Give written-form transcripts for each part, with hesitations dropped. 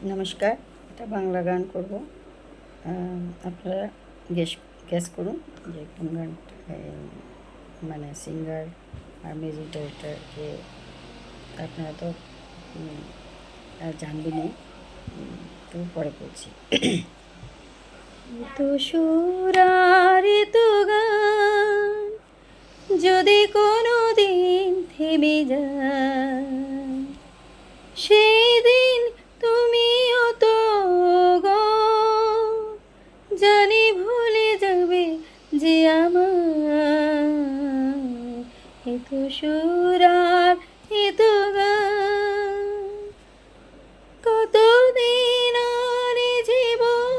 নমস্কার, এটা বাংলা গান করব। আপনারা গেস গেস করুন যে কোন গানটা, মানে সিঙ্গার আর মিউজিক ডাইরেক্টরকে আপনারা তো জানবেনই, তো পরে বলছি। তো সুর আর তো গান যদি কোনো দিন থেমে যায়, সেই দিন তুমিও তো গো জানি ভুলে যাবে যে আমার এত সুর আর এত গান। কতদিন আর জীবন,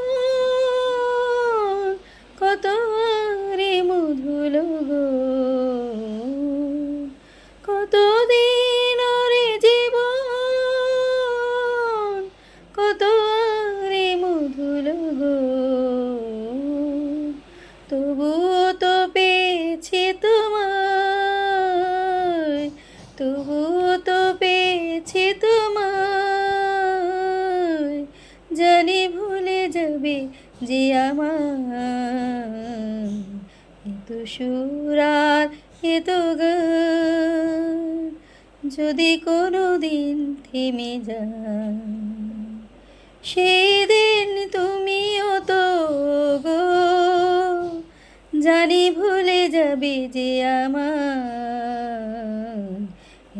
কত রে মধুর গো, কতদিন আর জীবন, কত রে মধুর গো। তবুও তো পেয়েছি তোমায়, তবুও তো পেয়েছি তোমায়, জানি ভুলে যাবে যে আমার এত সুর আর এত গান যদি কোনো দিন থেমে যায়, সেদিন তুমিও তো গো জানি ভুলে যাবে যে আমার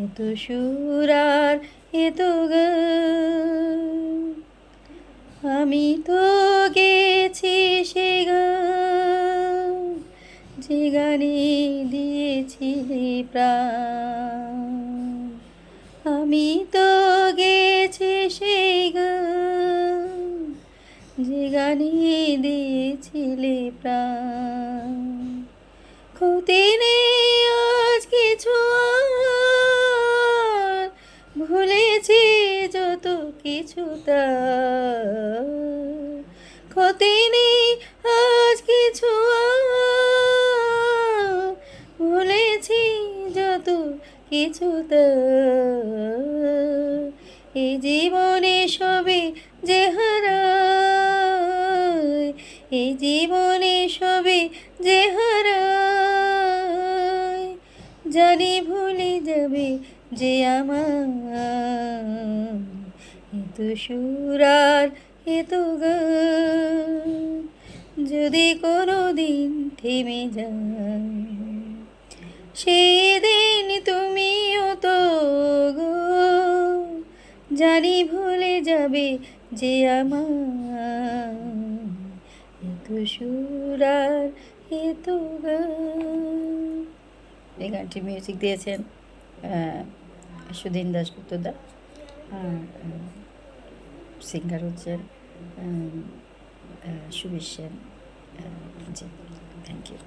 এত সুর আর এত গান। আমি তো গেছি সে গান যে গানে দিয়েছিলে প্রাণ, আমি তো গেছি সেই গান যে গানে দিয়েছিলে প্রাণ। ক্ষতি নেই আজ কিছু আর, ভুলেছি যত কিছু তার। ক্ষতি নেই আজ কিছু আর, ভুলেছি যত কিছু তার। এই জীবনে সবে যে হারায়, এই জীবনে সবে যে হারায়, জানি ভুলে যাবে যে আমার এত সুর আর এত গান যদি কোনো দিন থেমে যায়, সেদিন তুমিও তো গো জানি ভুলে যাবে যে আমার এত সুর আর এত গান। এই গানটি মিউজিক দিয়েছেন সুধীন দাশগুপ্তদা, আর সিঙ্গার হচ্ছেন সুবীর সেন। জি, থ্যাংক ইউ।